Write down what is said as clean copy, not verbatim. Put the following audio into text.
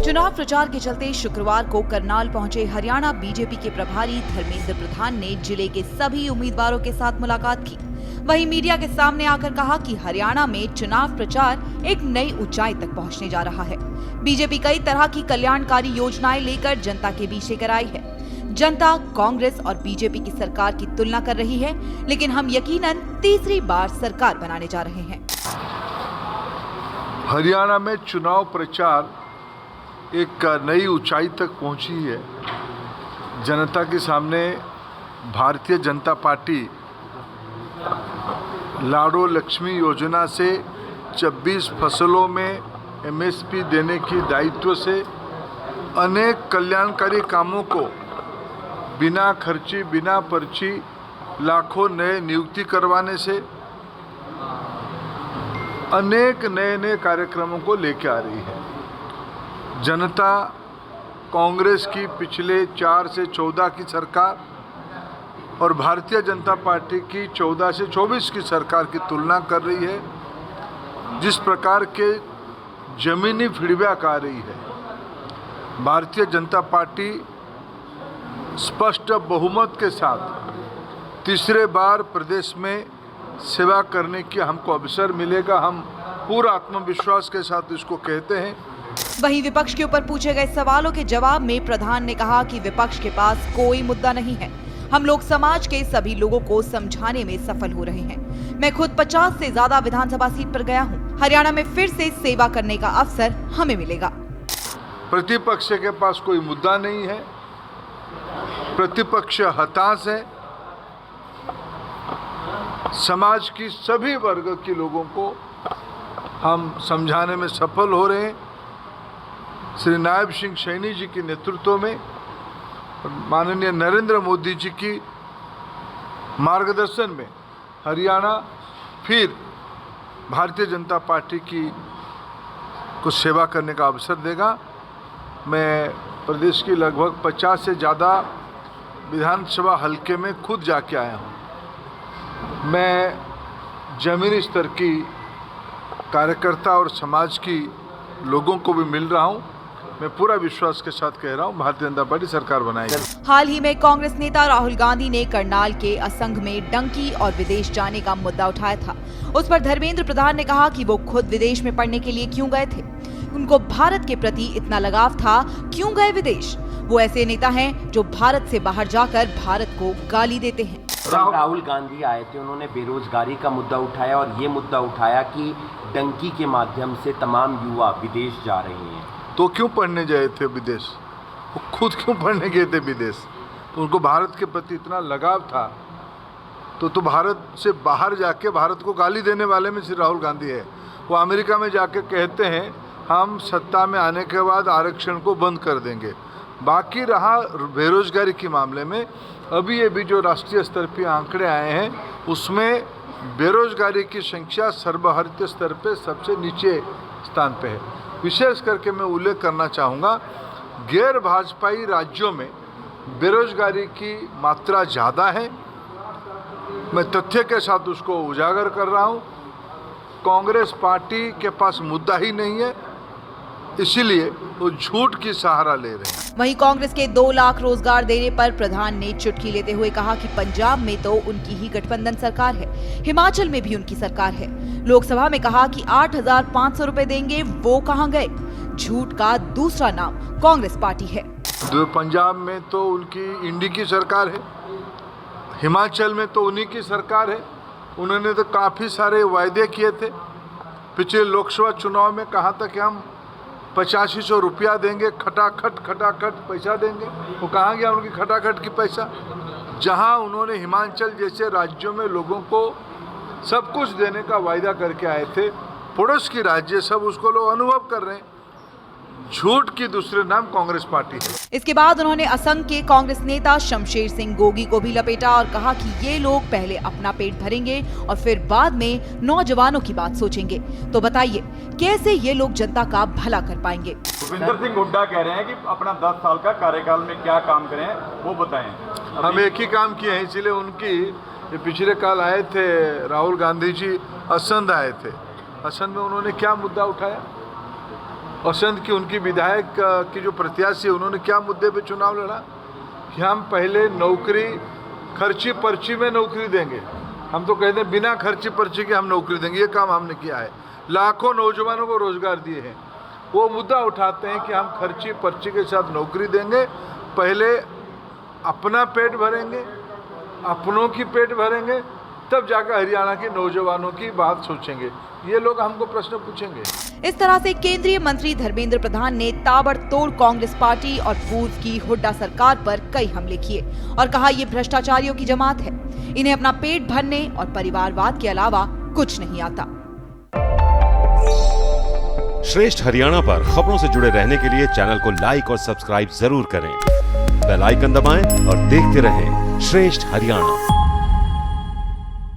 चुनाव प्रचार के चलते शुक्रवार को करनाल पहुंचे हरियाणा बीजेपी के प्रभारी धर्मेंद्र प्रधान ने जिले के सभी उम्मीदवारों के साथ मुलाकात की। वहीं मीडिया के सामने आकर कहा कि हरियाणा में चुनाव प्रचार एक नई ऊंचाई तक पहुंचने जा रहा है। बीजेपी कई तरह की कल्याणकारी योजनाएं लेकर जनता के बीच लेकर आई है। जनता कांग्रेस और बीजेपी की सरकार की तुलना कर रही है, लेकिन हम यकीनन तीसरी बार सरकार बनाने जा रहे हैं। हरियाणा में चुनाव प्रचार एक नई ऊंचाई तक पहुंची है। जनता के सामने भारतीय जनता पार्टी लाडो लक्ष्मी योजना से 26 फसलों में एमएसपी देने की दायित्व से अनेक कल्याणकारी कामों को बिना खर्ची बिना पर्ची लाखों नए नियुक्ति करवाने से अनेक नए कार्यक्रमों को लेकर आ रही है। जनता कांग्रेस की पिछले 4 से 14 की सरकार और भारतीय जनता पार्टी की 14 से 24 की सरकार की तुलना कर रही है। जिस प्रकार के जमीनी फीडबैक आ रही है, भारतीय जनता पार्टी स्पष्ट बहुमत के साथ तीसरे बार प्रदेश में सेवा करने की हमको अवसर मिलेगा। हम पूरा आत्मविश्वास के साथ इसको कहते हैं। वहीं विपक्ष के ऊपर पूछे गए सवालों के जवाब में प्रधान ने कहा कि विपक्ष के पास कोई मुद्दा नहीं है। हम लोग समाज के सभी लोगों को समझाने में सफल हो रहे हैं। मैं खुद 50 से ज्यादा विधानसभा सीट पर गया हूं। हरियाणा में फिर से सेवा करने का अवसर हमें मिलेगा। प्रतिपक्ष के पास कोई मुद्दा नहीं है। प्रतिपक्ष हताश है। समाज की सभी वर्ग के लोगों को हम समझाने में सफल हो रहे हैं। श्री नायब सिंह सैनी जी के नेतृत्व में माननीय नरेंद्र मोदी जी की मार्गदर्शन में हरियाणा फिर भारतीय जनता पार्टी की को सेवा करने का अवसर देगा। मैं प्रदेश की लगभग 50 से ज़्यादा विधानसभा हलके में खुद जाके आया हूँ। मैं जमीनी स्तर की कार्यकर्ता और समाज की लोगों को भी मिल रहा हूँ। मैं पूरा विश्वास के साथ कह रहा हूँ, भारतीय जनता पार्टी सरकार बनाएगी। हाल ही में कांग्रेस नेता राहुल गांधी ने करनाल के असंग में डंकी और विदेश जाने का मुद्दा उठाया था। उस पर धर्मेंद्र प्रधान ने कहा कि वो खुद विदेश में पढ़ने के लिए क्यों गए थे। उनको भारत के प्रति इतना लगाव था, क्यों गए विदेश। वो ऐसे नेता हैं जो भारत से बाहर जाकर भारत को गाली देते हैं। राहुल गांधी आए थे, उन्होंने बेरोजगारी का मुद्दा उठाया और ये मुद्दा उठाया कि डंकी के माध्यम से तमाम युवा विदेश जा रहे हैं। तो क्यों पढ़ने गए थे विदेश? वो खुद क्यों पढ़ने गए थे विदेश? तो उनको भारत के प्रति इतना लगाव था तो भारत से बाहर जाके भारत को गाली देने वाले में श्री राहुल गांधी है। वो अमेरिका में जाके कहते हैं हम सत्ता में आने के बाद आरक्षण को बंद कर देंगे। बाकी रहा बेरोजगारी के मामले में, अभी जो राष्ट्रीय स्तर पर आंकड़े आए हैं उसमें बेरोजगारी की संख्या सर्वभारतीय स्तर पे सबसे नीचे स्थान पे है। विशेष करके मैं उल्लेख करना चाहूँगा, गैर भाजपाई राज्यों में बेरोजगारी की मात्रा ज़्यादा है। मैं तथ्य के साथ उसको उजागर कर रहा हूँ। कांग्रेस पार्टी के पास मुद्दा ही नहीं है, इसीलिए वो झूठ की सहारा ले रहे हैं। वहीं कांग्रेस के 2 लाख रोजगार देने पर प्रधान ने चुटकी लेते हुए कहा कि पंजाब में तो उनकी ही गठबंधन सरकार है, हिमाचल में भी उनकी सरकार है। लोकसभा में कहा कि 8,500 रुपए देंगे, वो कहां गए। झूठ का दूसरा नाम कांग्रेस पार्टी है। पंजाब में तो उनकी इंडी की सरकार है, हिमाचल में तो उन्हीं की सरकार है। उन्होंने तो काफ़ी सारे वायदे किए थे। पिछले लोकसभा चुनाव में कहा था कि हम 8500 रुपया देंगे, खटाखट पैसा देंगे। वो कहाँ गया उनकी खटाखट की पैसा? जहाँ उन्होंने हिमाचल जैसे राज्यों में लोगों को सब कुछ देने का वायदा करके आए थे, पड़ोस की राज्य सब उसको लोग अनुभव कर रहे हैं। झूठ की दूसरे नाम कांग्रेस पार्टी है। इसके बाद उन्होंने असंग के कांग्रेस नेता शमशेर सिंह गोगी को भी लपेटा और कहा कि ये लोग पहले अपना पेट भरेंगे और फिर बाद में नौजवानों की बात सोचेंगे। तो बताइए कैसे ये लोग जनता का भला कर पाएंगे। भूपेंद्र सिंह हुड्डा कह रहे हैं कि अपना 10 साल का कार्यकाल में क्या काम करें वो बताएं। हम एक ही काम किए हैं, इसलिए उनकी ये पिछले काल आए थे राहुल गांधी जी, असंध आए थे। असंध में उन्होंने क्या मुद्दा उठाया? असंध की उनकी विधायक की जो प्रत्याशी है उन्होंने क्या मुद्दे पे चुनाव लड़ा कि हम पहले नौकरी खर्ची पर्ची में नौकरी देंगे। हम तो कहते हैं बिना खर्ची पर्ची के हम नौकरी देंगे, ये काम हमने किया है, लाखों नौजवानों को रोजगार दिए हैं। वो मुद्दा उठाते हैं कि हम खर्ची पर्ची के साथ नौकरी देंगे, पहले अपना पेट भरेंगे, अपनों की पेट भरेंगे, तब जाकर हरियाणा के नौजवानों की बात सोचेंगे। ये लोग हमको प्रश्न पूछेंगे। इस तरह से केंद्रीय मंत्री धर्मेंद्र प्रधान ने ताबड़तोड़ कांग्रेस पार्टी और पूर्व की हुड्डा सरकार पर कई हमले किए और कहा ये भ्रष्टाचारियों की जमात है, इन्हें अपना पेट भरने और परिवारवाद के अलावा कुछ नहीं आता। श्रेष्ठ हरियाणा पर खबरों से जुड़े रहने के लिए चैनल को लाइक और सब्सक्राइब जरूर करें। बेल आइकन दबाएं और देखते रहें श्रेष्ठ हरियाणा।